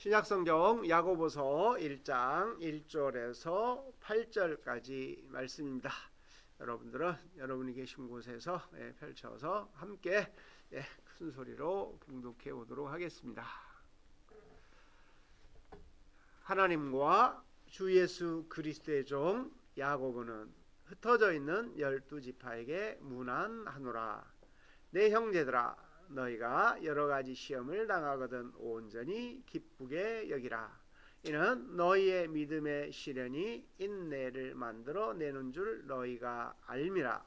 신약성경 야고보서 1장 1절에서 8절까지 말씀입니다. 여러분들은 여러분이 계신 곳에서 펼쳐서 함께 큰 소리로 봉독해 오도록 하겠습니다. 하나님과 주 예수 그리스도의 종 야고보는 흩어져 있는 12지파에게 문안하노라. 내 형제들아, 너희가 여러가지 시험을 당하거든 온전히 기쁘게 여기라. 이는 너희의 믿음의 시련이 인내를 만들어 내는 줄 너희가 알미라.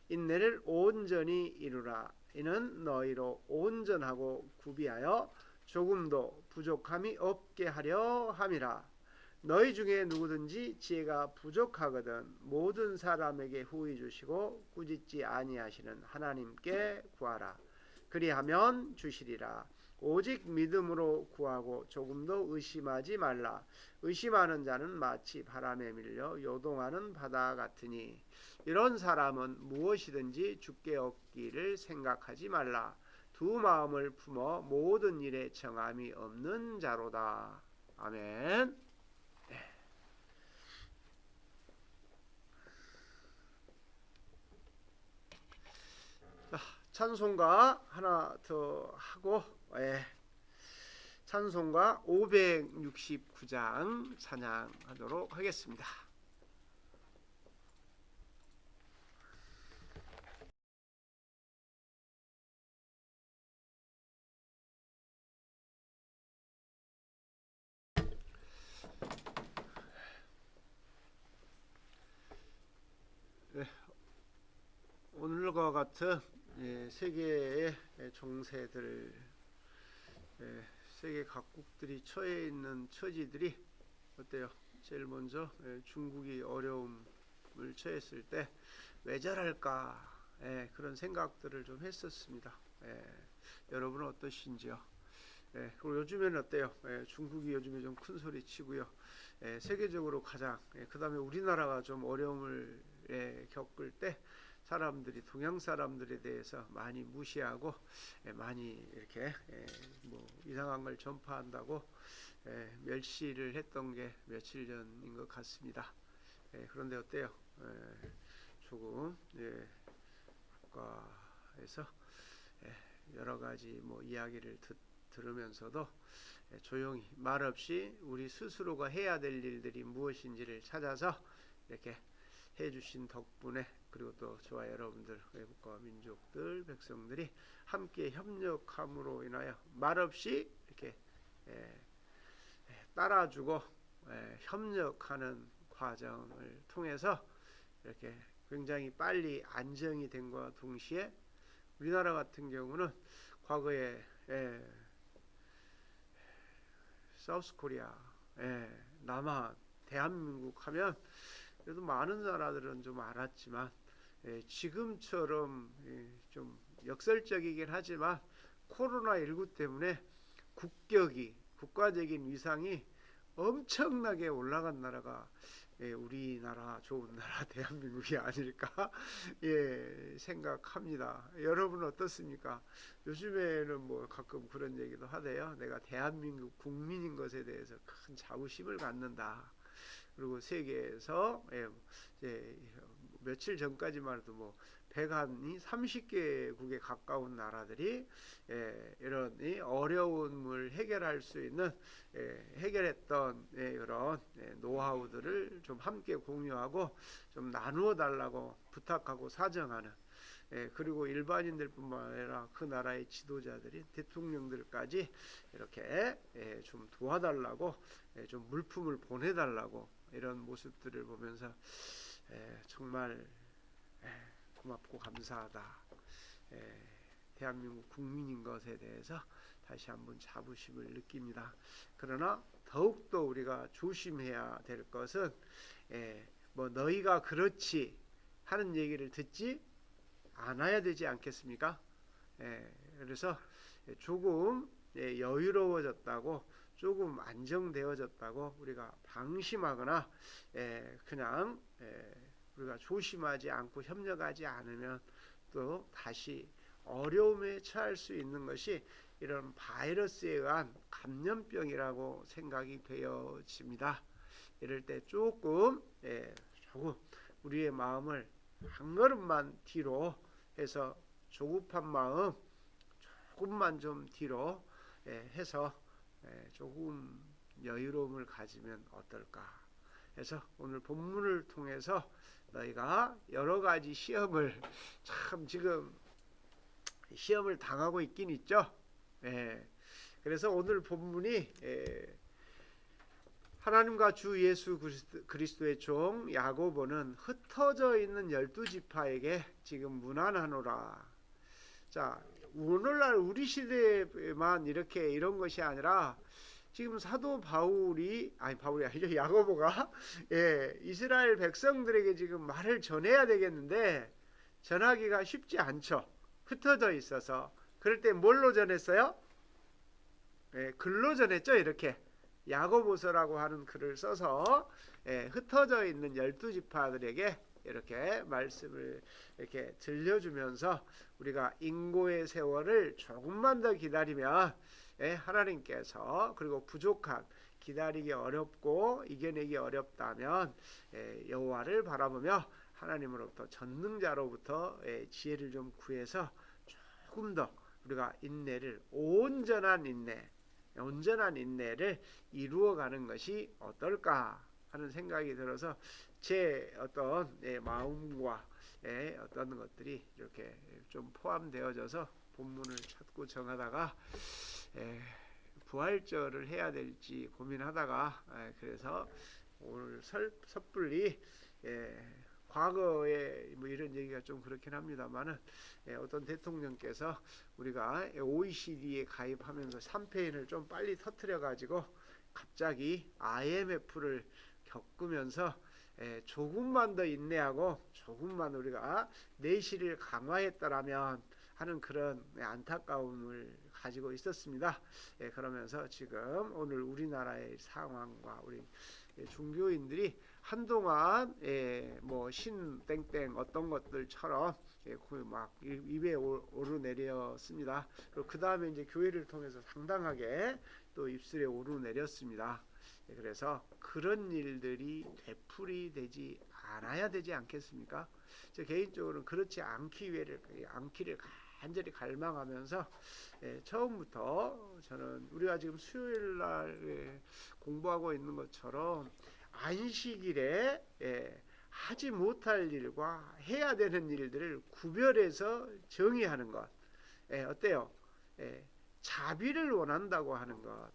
인내를 온전히 이루라. 이는 너희로 온전하고 구비하여 조금도 부족함이 없게 하려 함이라. 너희 중에 누구든지 지혜가 부족하거든 모든 사람에게 후히 주시고 꾸짖지 아니하시는 하나님께 구하라. 그리하면 주시리라. 오직 믿음으로 구하고 조금도 의심하지 말라. 의심하는 자는 마치 바람에 밀려 요동하는 바다 같으니 이런 사람은 무엇이든지 주께 얻기를 생각하지 말라. 두 마음을 품어 모든 일에 정함이 없는 자로다. 아멘. 찬송가 하나 더 하고 찬송가 569장 찬양하도록 하겠습니다. 오늘과 같은 세계의 정세들, 세계 각국들이 처해 있는 처지들이 어때요? 제일 먼저 중국이 어려움을 처했을 때 왜 저럴까 그런 생각들을 좀 했었습니다. 여러분은 어떠신지요? 그리고 요즘에는 어때요? 중국이 요즘에 좀 큰 소리 치고요. 세계적으로 가장 그 다음에 우리나라가 좀 어려움을 겪을 때 사람들이 동양 사람들에 대해서 많이 무시하고 많이 이렇게 뭐 이상한 걸 전파한다고 멸시를 했던 게 며칠 전인 것 같습니다. 그런데 어때요? 조금 국가에서 여러 가지 뭐 이야기를 들으면서도 조용히 말없이 우리 스스로가 해야 될 일들이 무엇인지를 찾아서 이렇게 해주신 덕분에, 그리고 또 저와 여러분들 외국과 민족들 백성들이 함께 협력함으로 인하여 말없이 이렇게 따라주고 협력하는 과정을 통해서 이렇게 굉장히 빨리 안정이 된과 동시에 우리나라 같은 경우는 과거에 사우스코리아, 남한, 대한민국 하면 그래도 많은 나라들은 좀 알았지만 지금처럼 좀 역설적이긴 하지만 코로나19 때문에 국가적인 위상이 엄청나게 올라간 나라가 우리나라 좋은 나라 대한민국이 아닐까 생각합니다. 여러분은 어떻습니까? 요즘에는 뭐 가끔 그런 얘기도 하대요. 내가 대한민국 국민인 것에 대해서 큰 자부심을 갖는다. 그리고 세계에서 며칠 전까지만 해도 뭐 백한이 30개국에 가까운 나라들이 이런 어려움을 해결할 수 있는 해결했던 이런 노하우들을 좀 함께 공유하고 좀 나누어 달라고 부탁하고 사정하는, 그리고 일반인들뿐만 아니라 그 나라의 지도자들이 대통령들까지 이렇게 좀 도와달라고 좀 물품을 보내달라고 이런 모습들을 보면서 정말 고맙고 감사하다. 대한민국 국민인 것에 대해서 다시 한번 자부심을 느낍니다. 그러나 더욱더 우리가 조심해야 될 것은 뭐 너희가 그렇지 하는 얘기를 듣지 않아야 되지 않겠습니까? 그래서 조금 여유로워졌다고, 조금 안정되어졌다고 우리가 방심하거나 그냥 우리가 조심하지 않고 협력하지 않으면 또 다시 어려움에 처할 수 있는 것이 이런 바이러스에 의한 감염병이라고 생각이 되어집니다. 이럴 때 조금 우리의 마음을 한 걸음만 뒤로 해서 조급한 마음 조금만 좀 뒤로 해서 조금 여유로움을 가지면 어떨까 해서 오늘 본문을 통해서 너희가 여러 가지 시험을 참 지금 시험을 당하고 있긴 있죠. 그래서 오늘 본문이 하나님과 주 예수 그리스도의 종 야고보는 흩어져 있는 12지파에게 지금 문안하노라. 자, 오늘날 우리 시대에만 이런 것이 아니라 지금 사도 바울이 아니죠, 야고보가 이스라엘 백성들에게 지금 말을 전해야 되겠는데 전하기가 쉽지 않죠. 흩어져 있어서. 그럴 때 뭘로 전했어요? 글로 전했죠. 이렇게 야고보서라고 하는 글을 써서 흩어져 있는 12지파들에게 이렇게 말씀을 이렇게 들려주면서 우리가 인고의 세월을 조금만 더 기다리면 하나님께서, 그리고 부족한, 기다리기 어렵고 이겨내기 어렵다면 여호와를 바라보며 하나님으로부터 전능자로부터 지혜를 좀 구해서 조금 더 우리가 인내를, 온전한 인내를 이루어가는 것이 어떨까 하는 생각이 들어서 제 어떤 마음과 어떤 것들이 이렇게 좀 포함되어져서 본문을 찾고 정하다가 부활절을 해야 될지 고민하다가 그래서 오늘 섣불리 과거에 뭐 이런 얘기가 좀 그렇긴 합니다만은 어떤 대통령께서 우리가 OECD에 가입하면서 3페인을 좀 빨리 터뜨려 가지고 갑자기 IMF를 겪으면서 조금만 더 인내하고 조금만 우리가 내실을 강화했더라면 하는 그런 안타까움을 가지고 있었습니다. 그러면서 지금 오늘 우리나라의 상황과 우리 종교인들이 한동안 뭐 신땡땡 어떤 것들처럼 막 입에 오르내렸습니다. 그리고 그 다음에 이제 교회를 통해서 상당하게 또 입술에 오르내렸습니다. 그래서 그런 일들이 되풀이되지 않아야 되지 않겠습니까? 저 개인적으로는 그렇지 않기를 간절히 갈망하면서 처음부터 저는 우리가 지금 수요일날 공부하고 있는 것처럼 안식일에 하지 못할 일과 해야 되는 일들을 구별해서 정의하는 것, 어때요? 자비를 원한다고 하는 것,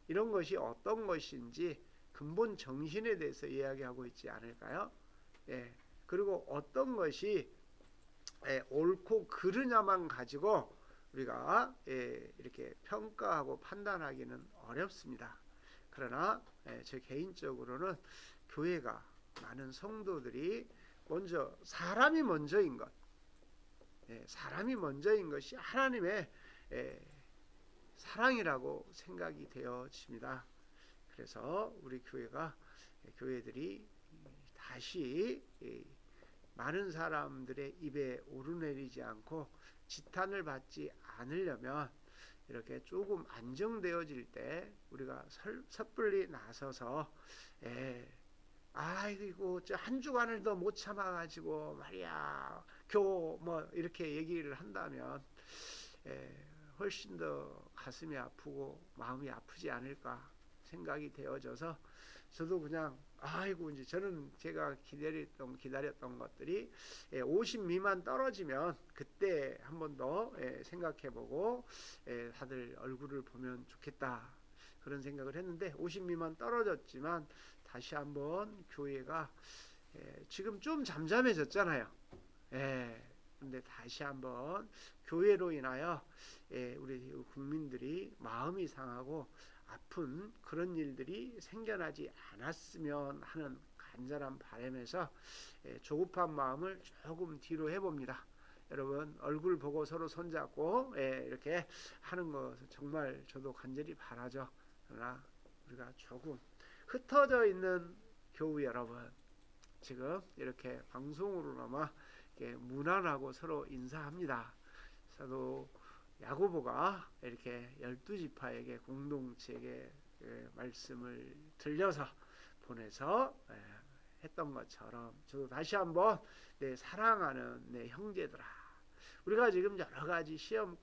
이런 것이 어떤 것인지 근본 정신에 대해서 이야기하고 있지 않을까요? 그리고 어떤 것이 옳고 그르냐만 가지고 우리가 이렇게 평가하고 판단하기는 어렵습니다. 그러나 제 개인적으로는 교회가, 많은 성도들이 먼저 사람이 먼저인 것, 사람이 먼저인 것이 하나님의 사랑이라고 생각이 되어집니다. 그래서 우리 교회들이 다시 많은 사람들의 입에 오르내리지 않고 지탄을 받지 않으려면 이렇게 조금 안정되어질 때 우리가 섣불리 나서서 아이고 저 한 주간을 더 못 참아가지고 말이야 뭐 이렇게 얘기를 한다면 훨씬 더 가슴이 아프고 마음이 아프지 않을까 생각이 되어져서 저도 그냥 아이고 이제 저는 제가 기다렸던 것들이 50 미만 떨어지면 그때 한 번 더 생각해보고 다들 얼굴을 보면 좋겠다 그런 생각을 했는데 50 미만 떨어졌지만 다시 한번 교회가 지금 좀 잠잠해졌잖아요. 근데 다시 한번 교회로 인하여 우리 국민들이 마음이 상하고 아픈 그런 일들이 생겨나지 않았으면 하는 간절한 바람에서 조급한 마음을 조금 뒤로 해봅니다. 여러분 얼굴 보고 서로 손잡고 이렇게 하는 것을 정말 저도 간절히 바라죠. 그러나 우리가 조금 흩어져 있는 교우 여러분, 지금 이렇게 방송으로나마 문안하고 서로 인사합니다. 사도 야고보가 이렇게 12지파에게 공동체에게 말씀을 들려서 보내서 했던 것처럼 저도 다시 한번 내 사랑하는 내 형제들아, 우리가 지금 여러 가지 시험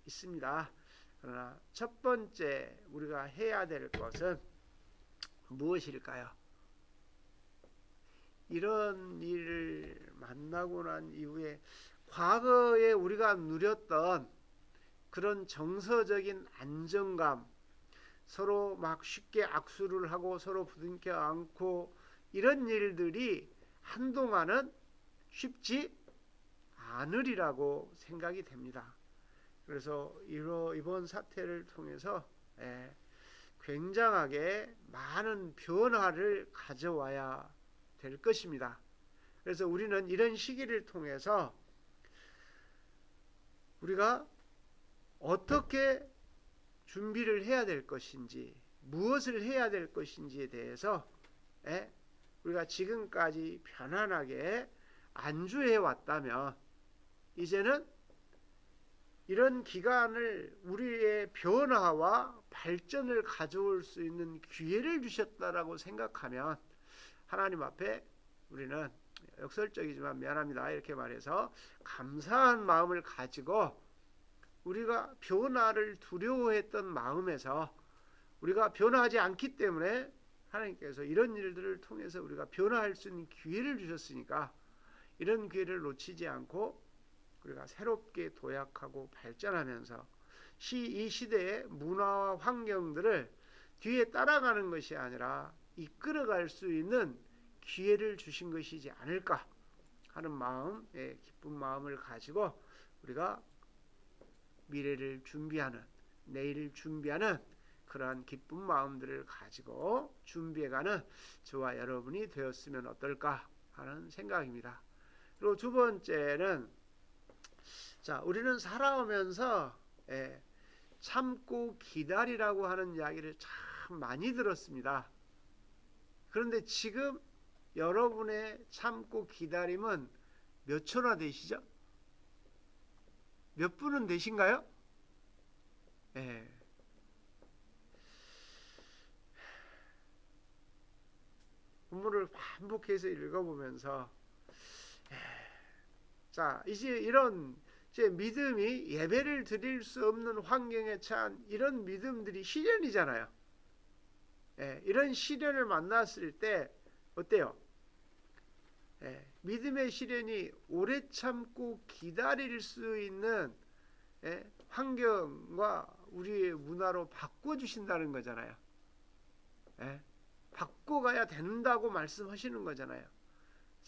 있습니다. 그러나 첫 번째 우리가 해야 될 것은 무엇일까요? 이런 일을 만나고 난 이후에 과거에 우리가 누렸던 그런 정서적인 안정감, 서로 막 쉽게 악수를 하고 서로 부둥켜 안고 이런 일들이 한동안은 쉽지 않으리라고 생각이 됩니다. 그래서 이번 사태를 통해서 굉장하게 많은 변화를 가져와야 될 것입니다. 그래서 우리는 이런 시기를 통해서 우리가 어떻게 준비를 해야 될 것인지, 무엇을 해야 될 것인지에 대해서 우리가 지금까지 편안하게 안주해 왔다면 이제는 이런 기간을 우리의 변화와 발전을 가져올 수 있는 기회를 주셨다라고 생각하면 하나님 앞에 우리는 역설적이지만 미안합니다 이렇게 말해서 감사한 마음을 가지고 우리가 변화를 두려워했던 마음에서 우리가 변화하지 않기 때문에 하나님께서 이런 일들을 통해서 우리가 변화할 수 있는 기회를 주셨으니까 이런 기회를 놓치지 않고 우리가 새롭게 도약하고 발전하면서 이 시대의 문화와 환경들을 뒤에 따라가는 것이 아니라 이끌어갈 수 있는 기회를 주신 것이지 않을까 하는 마음, 기쁜 마음을 가지고 우리가 미래를 준비하는, 내일을 준비하는 그러한 기쁜 마음들을 가지고 준비해가는 저와 여러분이 되었으면 어떨까 하는 생각입니다. 그리고 두 번째는 우리는 살아오면서 참고 기다리라고 하는 이야기를 참 많이 들었습니다. 그런데 지금 여러분의 참고 기다림은 몇 초나 되시죠? 몇 분은 되신가요? 본문을 반복해서 읽어보면서 이제 이런 제 믿음이 예배를 드릴 수 없는 환경에 처한 이런 믿음들이 시련이잖아요. 이런 시련을 만났을 때 어때요? 믿음의 시련이 오래 참고 기다릴 수 있는 환경과 우리의 문화로 바꿔주신다는 거잖아요. 바꿔가야 된다고 말씀하시는 거잖아요.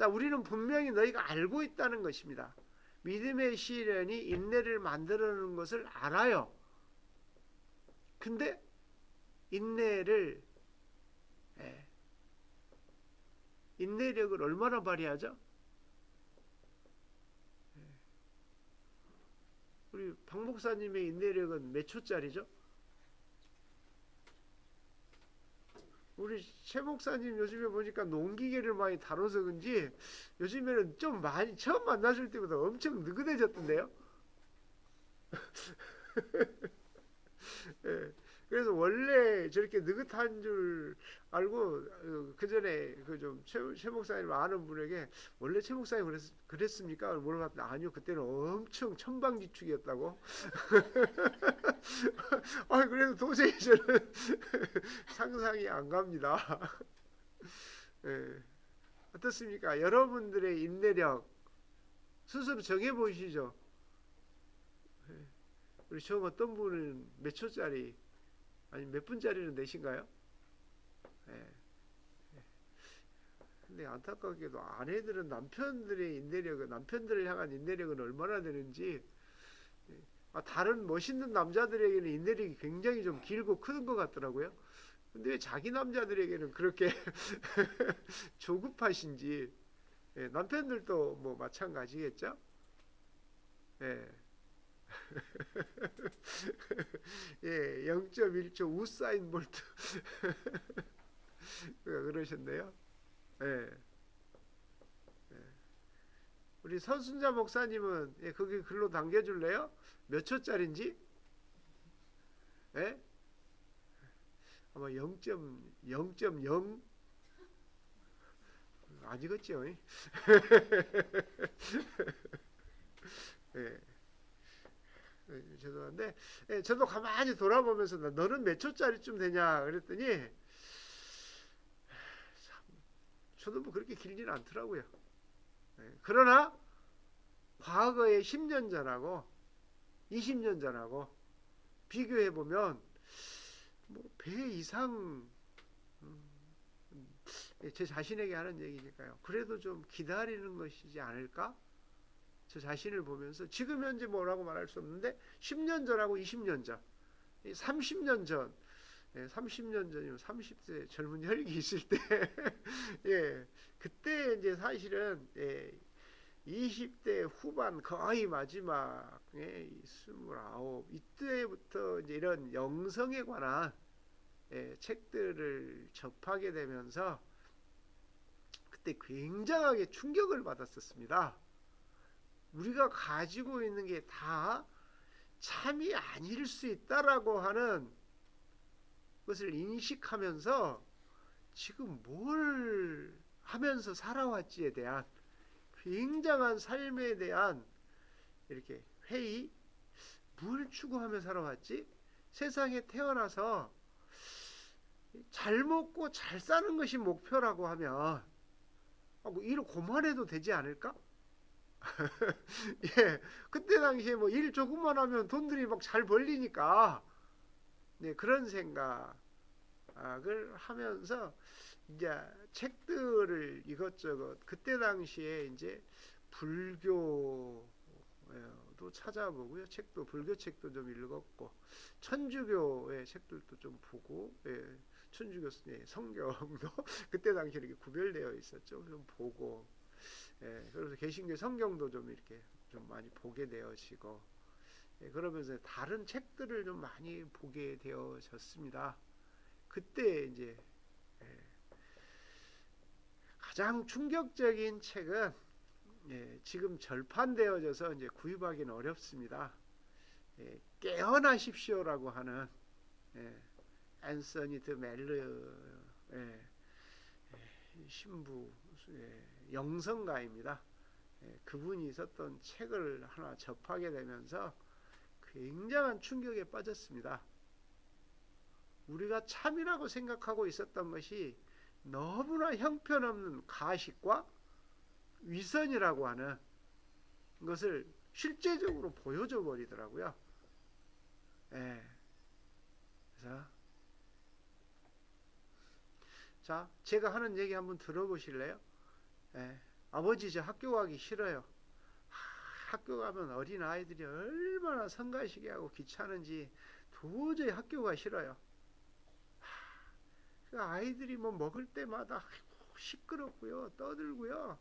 우리는 분명히 너희가 알고 있다는 것입니다. 믿음의 시련이 인내를 만들어내는 것을 알아요. 근데 인내력을 얼마나 발휘하죠? 우리 박 목사님의 인내력은 몇 초짜리죠? 우리 최 목사님 요즘에 보니까 농기계를 많이 다뤄서 그런지 요즘에는 좀 많이 처음 만나실 때보다 엄청 느긋해졌던데요. 그래서 원래 저렇게 느긋한 줄 알고 그 전에 최 목사님 아는 분에게 원래 최 목사님 그랬습니까? 물어봤더니 아니요, 그때는 엄청 천방지축이었다고. 그래서 도저히 저는 상상이 안 갑니다. 어떻습니까? 여러분들의 인내력 스스로 정해 보시죠. 우리 저 어떤 분은 몇 초짜리 아니 몇 분짜리는 되신가요? 근데 안타깝게도 아내들은 남편들의 인내력은, 남편들을 향한 인내력은 얼마나 되는지, 다른 멋있는 남자들에게는 인내력이 굉장히 좀 길고 큰 것 같더라고요. 근데 왜 자기 남자들에게는 그렇게 조급하신지. 남편들도 뭐 마찬가지겠죠? 예, 0.1초 우사인 볼트 그러셨네요. 우리 서순자 목사님은 예, 거기 글로 당겨줄래요? 몇 초짜리인지? 예? 아마 0.0.0 아니겠죠? 예. 죄송한데 예, 저도 가만히 돌아보면서 너는 몇 초짜리쯤 되냐 그랬더니 저도 뭐 그렇게 길지는 않더라고요. 예, 그러나 과거의 10년 전하고 20년 전하고 비교해 보면 뭐 배 이상 제 자신에게 하는 얘기니까요. 그래도 좀 기다리는 것이지 않을까? 저 자신을 보면서 지금 현재 뭐라고 말할 수 없는데 10년 전하고 20년 전, 30년 전, 30년 전이면 30대 젊은 혈기 있을 때, 예, 그때 이제 사실은 20대 후반 거의 마지막 29 이때부터 이제 이런 영성에 관한 책들을 접하게 되면서 그때 굉장하게 충격을 받았었습니다. 우리가 가지고 있는 게 다 참이 아닐 수 있다라고 하는 것을 인식하면서 지금 뭘 하면서 살아왔지에 대한 굉장한 삶에 대한 이렇게 회의, 뭘 추구하며 살아왔지? 세상에 태어나서 잘 먹고 잘 사는 것이 목표라고 하면 일 그만해도 되지 않을까? 예, 그때 당시에 뭐 일 조금만 하면 돈들이 막 잘 벌리니까 네, 그런 생각을 하면서 이제 책들을 이것저것 그때 당시에 이제 불교도 찾아보고요. 책도 불교 책도 좀 읽었고 천주교의 책들도 좀 보고 천주교 성경도 그때 당시에 이렇게 구별되어 있었죠. 좀 보고 그래서 개신교 성경도 좀 이렇게 좀 많이 보게 되어지고 그러면서 다른 책들을 좀 많이 보게 되어졌습니다. 그때 이제 가장 충격적인 책은 지금 절판되어져서 이제 구입하기는 어렵습니다. 깨어나십시오라고 하는 앤서니 드 멜르 신부 영성가입니다. 그분이 썼던 책을 하나 접하게 되면서 굉장한 충격에 빠졌습니다. 우리가 참이라고 생각하고 있었던 것이 너무나 형편없는 가식과 위선이라고 하는 것을 실제적으로 보여줘 버리더라고요. 그래서 자, 제가 하는 얘기 한번 들어보실래요? 아버지 저 학교 가기 싫어요. 학교 가면 어린 아이들이 얼마나 성가시게 하고 귀찮은지 도저히 학교가 싫어요. 그 아이들이 뭐 먹을 때마다 시끄럽고요, 떠들고요,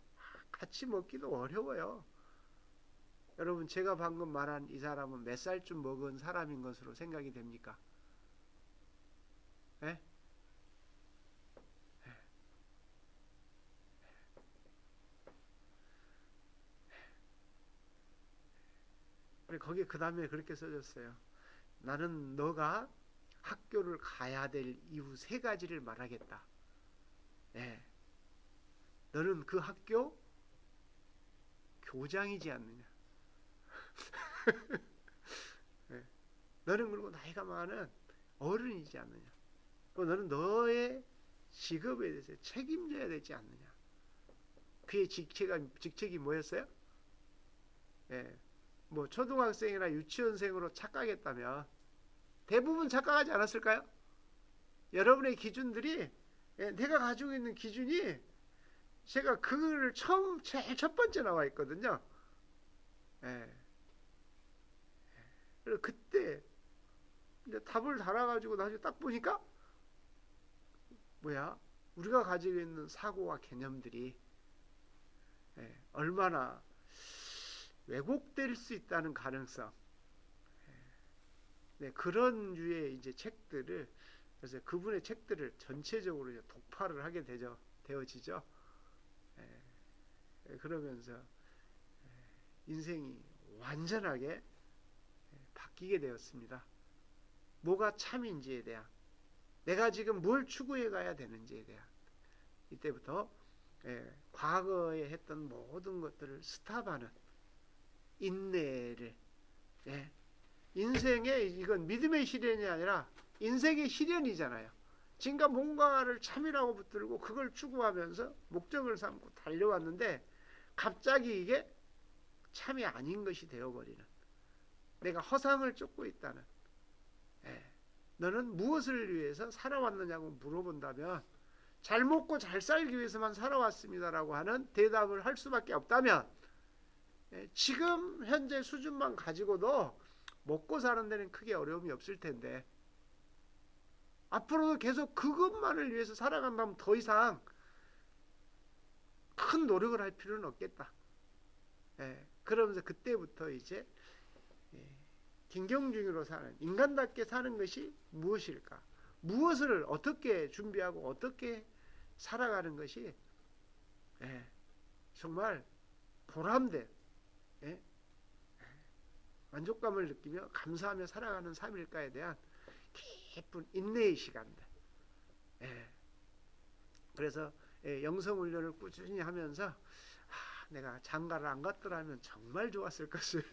같이 먹기도 어려워요. 여러분 제가 방금 말한 이 사람은 몇 살쯤 먹은 사람인 것으로 생각이 됩니까? 예? 거기에 그 다음에 그렇게 써졌어요. 나는 너가 학교를 가야 될 이유 3가지를 말하겠다. 너는 그 학교 교장이지 않느냐. 너는 그리고 나이가 많은 어른이지 않느냐. 너는 너의 직업에 대해서 책임져야 되지 않느냐. 그의 직책이 뭐였어요? 뭐 초등학생이나 유치원생으로 착각했다면 대부분 착각하지 않았을까요? 여러분의 기준들이 내가 가지고 있는 기준이 제가 그걸 제일 첫 번째 나와 있거든요. 그래서 그때 이제 답을 달아가지고 나중에 딱 보니까 뭐야? 우리가 가지고 있는 사고와 개념들이 얼마나 왜곡될 수 있다는 가능성. 그런 류의 이제 책들을 그래서 그분의 책들을 전체적으로 이제 독파를 하게 되어지죠. 그러면서 인생이 완전하게 바뀌게 되었습니다. 뭐가 참인지에 대한, 내가 지금 뭘 추구해 가야 되는지에 대한, 이때부터 과거에 했던 모든 것들을 스탑하는 인내를, 인생의, 이건 믿음의 시련이 아니라 인생의 시련이잖아요. 지금까 뭔가를 참이라고 붙들고 그걸 추구하면서 목적을 삼고 달려왔는데 갑자기 이게 참이 아닌 것이 되어버리는, 내가 허상을 쫓고 있다는, 너는 무엇을 위해서 살아왔느냐고 물어본다면 잘 먹고 잘 살기 위해서만 살아왔습니다라고 하는 대답을 할 수밖에 없다면, 지금 현재 수준만 가지고도 먹고 사는 데는 크게 어려움이 없을 텐데 앞으로도 계속 그것만을 위해서 살아간다면 더 이상 큰 노력을 할 필요는 없겠다. 그러면서 그때부터 이제 김경중으로 사는, 인간답게 사는 것이 무엇일까? 무엇을 어떻게 준비하고 어떻게 살아가는 것이 정말 보람된 만족감을 느끼며 감사하며 살아가는 삶일까에 대한 깊은 인내의 시간들. 그래서 영성훈련을 꾸준히 하면서 내가 장가를 안 갔더라면 정말 좋았을 것을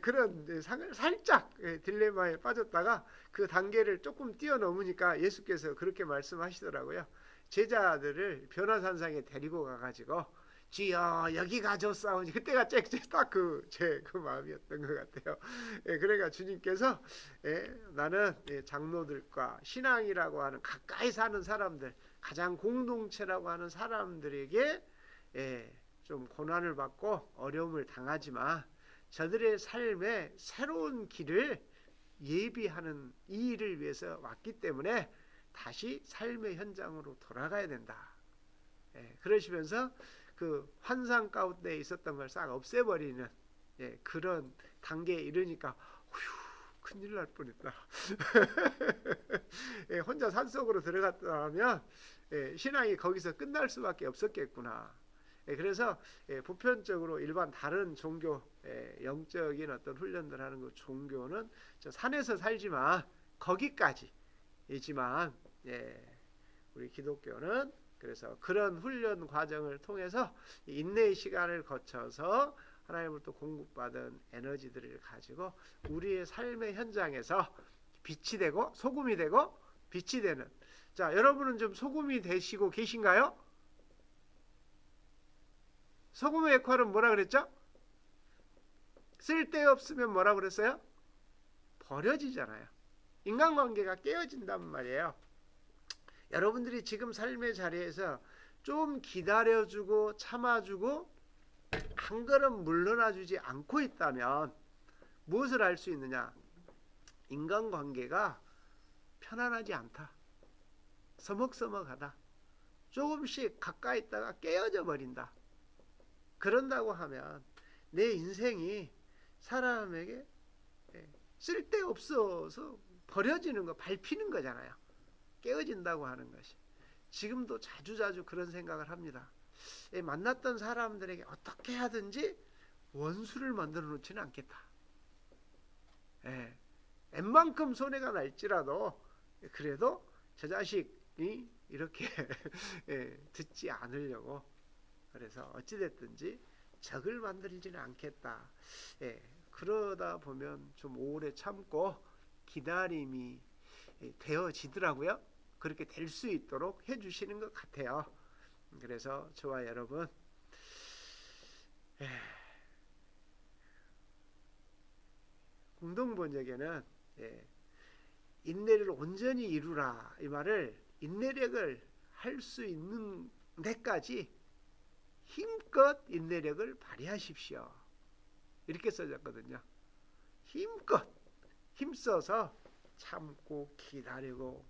그런 살짝 딜레마에 빠졌다가 그 단계를 조금 뛰어넘으니까 예수께서 그렇게 말씀하시더라고요. 제자들을 변화산상에 데리고 가가지고 주여 여기 가져싸우니, 그때가 딱 제 마음이었던 것 같아요. 그러니까 주님께서 나는 장로들과 신앙이라고 하는 가까이 사는 사람들, 가장 공동체라고 하는 사람들에게 좀 고난을 받고 어려움을 당하지만 저들의 삶에 새로운 길을 예비하는 이 일을 위해서 왔기 때문에 다시 삶의 현장으로 돌아가야 된다. 그러시면서 그 환상 가운데 있었던 걸 싹 없애버리는 그런 단계에 이르니까 큰일 날 뻔했다. 혼자 산속으로 들어갔다면 신앙이 거기서 끝날 수밖에 없었겠구나. 그래서 보편적으로 일반 다른 종교, 영적인 어떤 훈련들 하는 그 종교는 저 산에서 살지만 거기까지이지만, 우리 기독교는 그래서 그런 훈련 과정을 통해서 인내의 시간을 거쳐서 하나님으로부터 공급받은 에너지들을 가지고 우리의 삶의 현장에서 빛이 되고 소금이 되고 빛이 되는, 자, 여러분은 좀 소금이 되시고 계신가요? 소금의 역할은 뭐라 그랬죠? 쓸데없으면 뭐라 그랬어요? 버려지잖아요. 인간관계가 깨어진단 말이에요. 여러분들이 지금 삶의 자리에서 좀 기다려주고 참아주고 한 걸음 물러나주지 않고 있다면 무엇을 알 수 있느냐? 인간관계가 편안하지 않다. 서먹서먹하다. 조금씩 가까이 있다가 깨어져 버린다. 그런다고 하면 내 인생이 사람에게 쓸데없어서 버려지는 거, 밟히는 거잖아요. 깨어진다고 하는 것이. 지금도 자주자주 그런 생각을 합니다. 만났던 사람들에게 어떻게 하든지 원수를 만들어 놓지는 않겠다. 웬만큼 손해가 날지라도 그래도 저 자식이 이렇게 듣지 않으려고, 그래서 어찌됐든지 적을 만들지는 않겠다. 그러다 보면 좀 오래 참고 기다림이 되어지더라고요. 그렇게 될 수 있도록 해주시는 것 같아요. 그래서 저와 여러분, 공동번역에는 인내를 온전히 이루라, 이 말을 인내력을 할 수 있는 데까지 힘껏 인내력을 발휘하십시오, 이렇게 써졌거든요. 힘껏 힘써서 참고 기다리고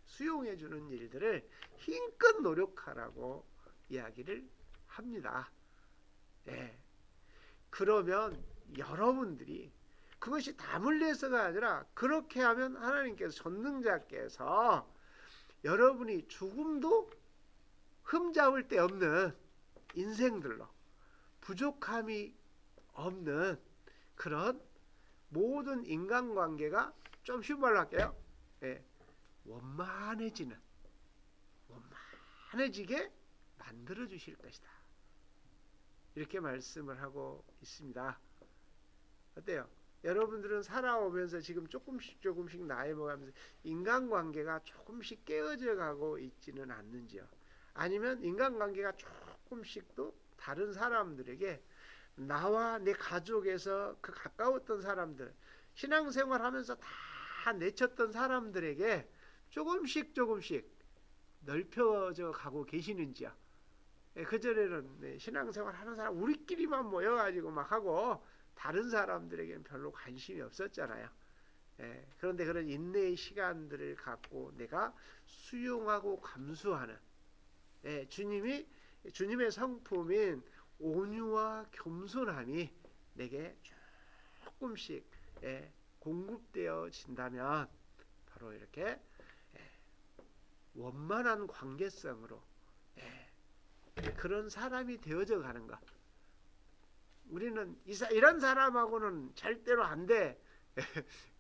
수용해주는 일들을 힘껏 노력하라고 이야기를 합니다. 그러면 여러분들이 그것이 다물려서가 아니라 그렇게 하면 하나님께서, 전능자께서 여러분이 죽음도 흠잡을 데 없는 인생들로 부족함이 없는 그런 모든 인간관계가 좀 쉬운 말로 할게요. 예, 원만해지게 만들어 주실 것이다. 이렇게 말씀을 하고 있습니다. 어때요? 여러분들은 살아오면서 지금 조금씩 나이 먹으면서 인간관계가 조금씩 깨어져 가고 있지는 않는지요? 아니면 인간관계가 조금씩도 다른 사람들에게, 나와 내 가족에서 그 가까웠던 사람들, 신앙생활하면서 다 내쳤던 사람들에게 조금씩 넓혀져 가고 계시는지요? 그전에는 신앙생활 하는 사람 우리끼리만 모여가지고 막 하고 다른 사람들에게는 별로 관심이 없었잖아요. 그런데 그런 인내의 시간들을 갖고 내가 수용하고 감수하는, 주님의 성품인 온유와 겸손함이 내게 조금씩 공급되어진다면 바로 이렇게 원만한 관계성으로 그런 사람이 되어져 가는 것. 우리는 이런 사람하고는 절대로 안 돼.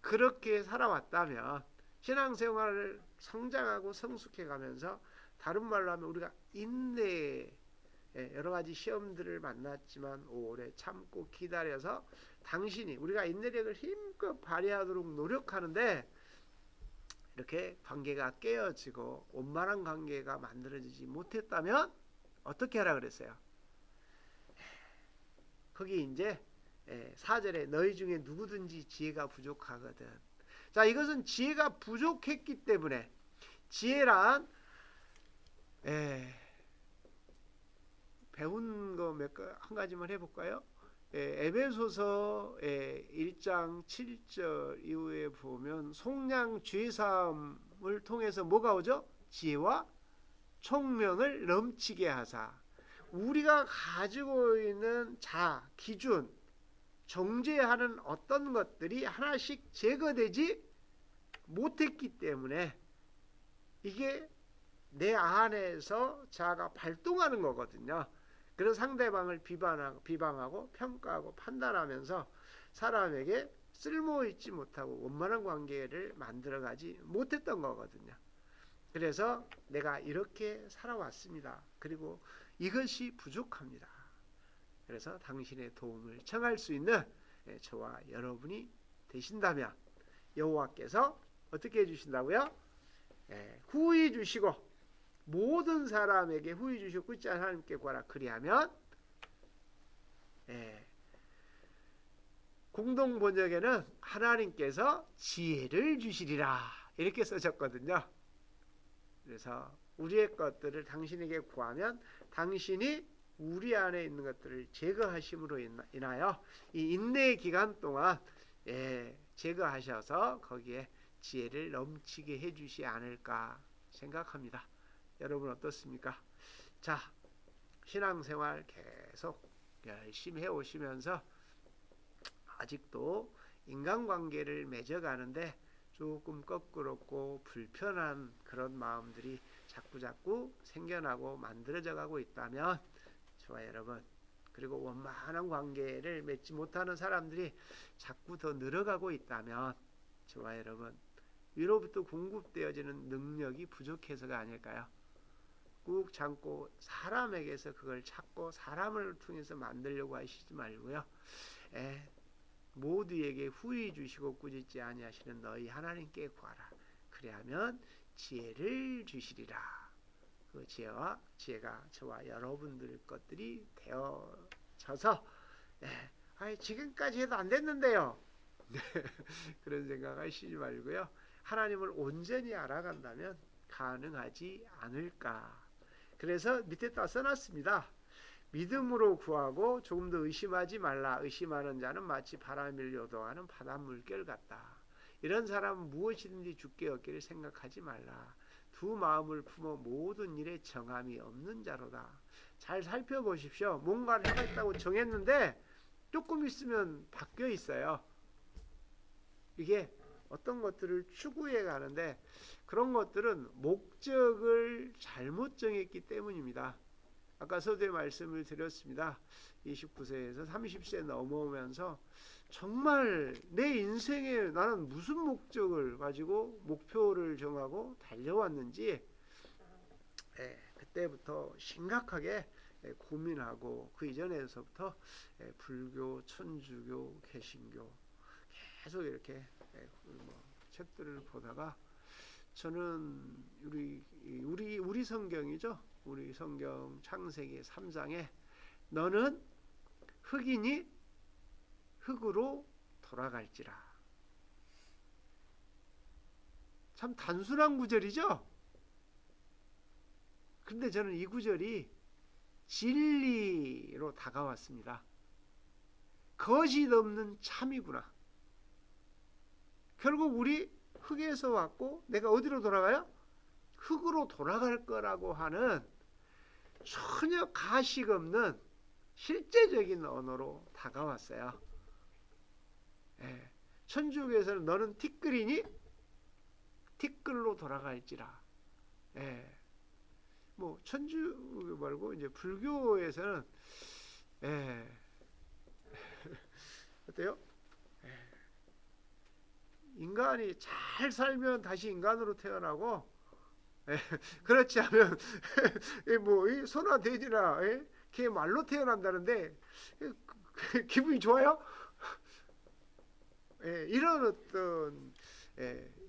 그렇게 살아왔다면 신앙생활을 성장하고 성숙해 가면서, 다른 말로 하면 우리가 인내, 여러 가지 시험들을 만났지만 오래 참고 기다려서 당신이 우리가 인내력을 힘껏 발휘하도록 노력하는데, 이렇게 관계가 깨어지고 원만한 관계가 만들어지지 못했다면 어떻게 하라 그랬어요? 거기 이제 4절에 너희 중에 누구든지 지혜가 부족하거든. 자, 이것은 지혜가 부족했기 때문에, 지혜란 배운 거 한 가지만 해볼까요? 에베소서 1장 7절 이후에 보면 속량 죄사함을 통해서 뭐가 오죠? 지혜와 총명을 넘치게 하사. 우리가 가지고 있는 기준, 정죄하는 어떤 것들이 하나씩 제거되지 못했기 때문에 이게 내 안에서 자아가 발동하는 거거든요. 그래서 상대방을 비방하고 평가하고 판단하면서 사람에게 쓸모있지 못하고 원만한 관계를 만들어가지 못했던 거거든요. 그래서 내가 이렇게 살아왔습니다. 그리고 이것이 부족합니다. 그래서 당신의 도움을 청할 수 있는 저와 여러분이 되신다면 여호와께서 어떻게 해주신다고요? 후히 주시고 모든 사람에게 후히 주시고 끝지 하나님께 구하라. 그리하면, 공동 번역에는 하나님께서 지혜를 주시리라 이렇게 써졌거든요. 그래서 우리의 것들을 당신에게 구하면 당신이 우리 안에 있는 것들을 제거하심으로 인하여 이 인내의 기간 동안 제거하셔서 거기에 지혜를 넘치게 해주시 않을까 생각합니다. 여러분 어떻습니까? 자, 신앙생활 계속 열심히 해오시면서 아직도 인간관계를 맺어가는데 조금 거꾸롭고 불편한 그런 마음들이 자꾸 생겨나고 만들어져 가고 있다면, 저와 여러분, 그리고 원만한 관계를 맺지 못하는 사람들이 자꾸 더 늘어가고 있다면, 저와 여러분, 위로부터 공급되어지는 능력이 부족해서가 아닐까요? 꾹 참고 사람에게서 그걸 찾고 사람을 통해서 만들려고 하시지 말고요. 모두에게 후히 주시고 꾸짖지 아니하시는 너희 하나님께 구하라. 그리하면 지혜를 주시리라. 그 지혜가 저와 여러분들 것들이 되어져서 지금까지 해도 안 됐는데요. 그런 생각하시지 말고요. 하나님을 온전히 알아간다면 가능하지 않을까. 그래서 밑에다 써놨습니다. 믿음으로 구하고 조금 더 의심하지 말라. 의심하는 자는 마치 바람을 요동하는 바닷물결 같다. 이런 사람은 무엇이든지 주께 얻기를 생각하지 말라. 두 마음을 품어 모든 일에 정함이 없는 자로다. 잘 살펴보십시오. 뭔가를 하겠다고 정했는데 조금 있으면 바뀌어 있어요. 이게 어떤 것들을 추구해 가는데 그런 것들은 목적을 잘못 정했기 때문입니다. 아까 서두에 말씀을 드렸습니다. 29세에서 30세 넘어오면서 정말 내 인생에 나는 무슨 목적을 가지고 목표를 정하고 달려왔는지 그때부터 심각하게 고민하고 그 이전에서부터 불교, 천주교, 개신교 계속 이렇게 책들을 보다가 저는 우리 성경이죠. 우리 성경 창세기 3장에 너는 흙이니 흙으로 돌아갈지라. 참 단순한 구절이죠. 그런데 저는 이 구절이 진리로 다가왔습니다. 거짓 없는 참이구나. 결국 우리 흙에서 왔고 내가 어디로 돌아가요? 흙으로 돌아갈 거라고 하는 전혀 가식 없는 실제적인 언어로 다가왔어요. 천주교에서는 너는 티끌이니 티끌로 돌아갈지라. 뭐 천주교 말고 이제 불교에서는 어때요? 인간이 잘 살면 다시 인간으로 태어나고 그렇지 않으면 뭐 소나 돼지나 걔 말로 태어난다는데 기분이 좋아요? 이런 어떤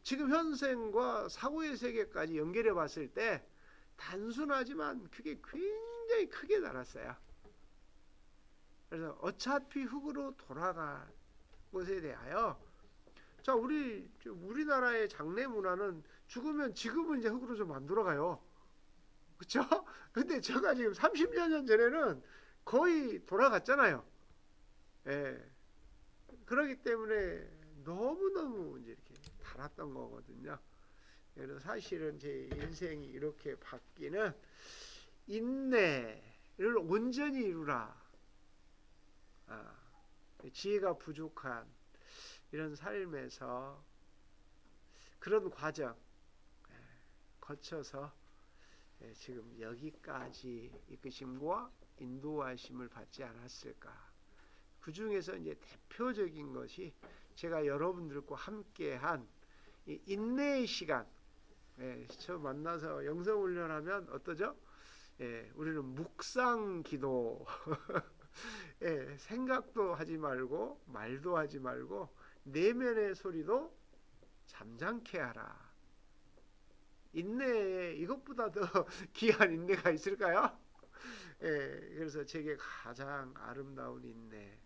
지금 현생과 사고의 세계까지 연결해 봤을 때 단순하지만 그게 굉장히 크게 달았어요. 그래서 어차피 흙으로 돌아갈 것에 대하여 자 우리나라의 장례 문화는 죽으면 지금은 이제 흙으로 좀 만들어 가요. 그렇죠? 근데 제가 지금 30여 년 전에는 거의 돌아갔잖아요. 그렇기 때문에 너무너무 이제 이렇게 달았던 거거든요. 그래서 사실은 제 인생이 이렇게 바뀌는 인내를 온전히 이루라. 지혜가 부족한 이런 삶에서 그런 과정 거쳐서 지금 여기까지 이끄심과 인도하심을 받지 않았을까. 그 중에서 이제 대표적인 것이 제가 여러분들과 함께한 이 인내의 시간. 저 만나서 영성 훈련하면 어떠죠? 우리는 묵상 기도. 생각도 하지 말고 말도 하지 말고 내면의 소리도 잠잠케 하라. 인내에 이것보다 더 귀한 인내가 있을까요? 그래서 제게 가장 아름다운 인내.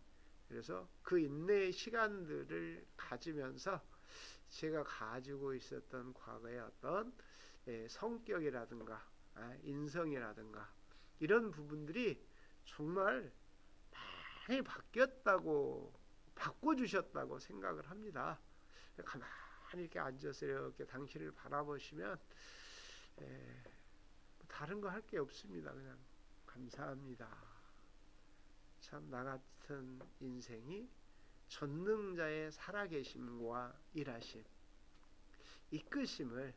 그래서 그 인내의 시간들을 가지면서 제가 가지고 있었던 과거의 어떤 성격이라든가 인성이라든가 이런 부분들이 정말 많이 바뀌었다고 바꿔주셨다고 생각을 합니다. 가만히 이렇게 앉아서 이렇게 당신을 바라보시면 다른 거 할 게 없습니다. 그냥 감사합니다. 참 나 같은 인생이 전능자의 살아계심과 일하심, 이끄심을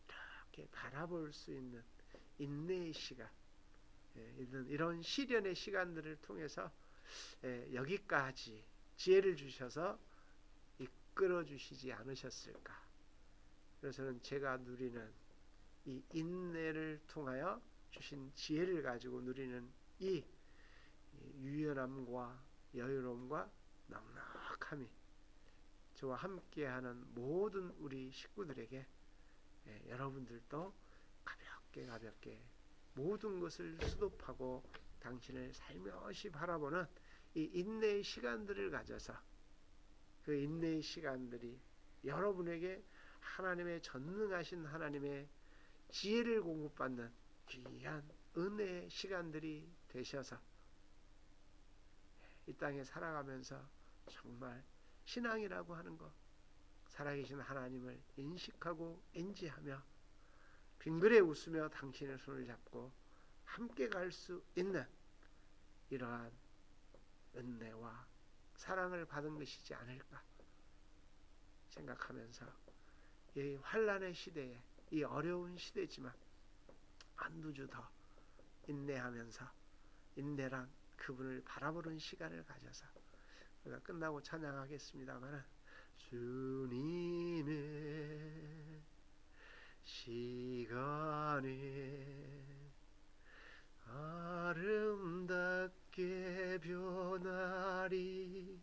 이렇게 바라볼 수 있는 인내의 시간, 이런 시련의 시간들을 통해서 여기까지 지혜를 주셔서 이끌어 주시지 않으셨을까. 그래서는 제가 누리는 이 인내를 통하여 주신 지혜를 가지고 누리는 이 유연함과 여유로움과 넉넉함이 저와 함께하는 모든 우리 식구들에게 여러분들도 가볍게 모든 것을 수독하고 당신을 살며시 바라보는 이 인내의 시간들을 가져서 그 인내의 시간들이 여러분에게 하나님의 전능하신 하나님의 지혜를 공급받는 귀한 은혜의 시간들이 되셔서 이 땅에 살아가면서 정말 신앙이라고 하는 것, 살아계신 하나님을 인식하고 인지하며 빙그레 웃으며 당신의 손을 잡고 함께 갈 수 있는 이러한 은혜와 사랑을 받은 것이지 않을까 생각하면서 이 환난의 시대에, 이 어려운 시대지만 한두 주 더 인내하면서 인내란 그분을 바라보는 시간을 가져서 우리가 끝나고 찬양하겠습니다만 주님의 시간에 아름답게 변하리.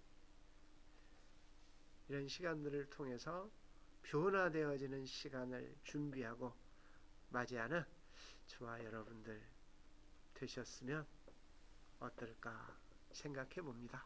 이런 시간들을 통해서 변화되어지는 시간을 준비하고 맞이하는 저와 여러분들 되셨으면 어떨까 생각해 봅니다.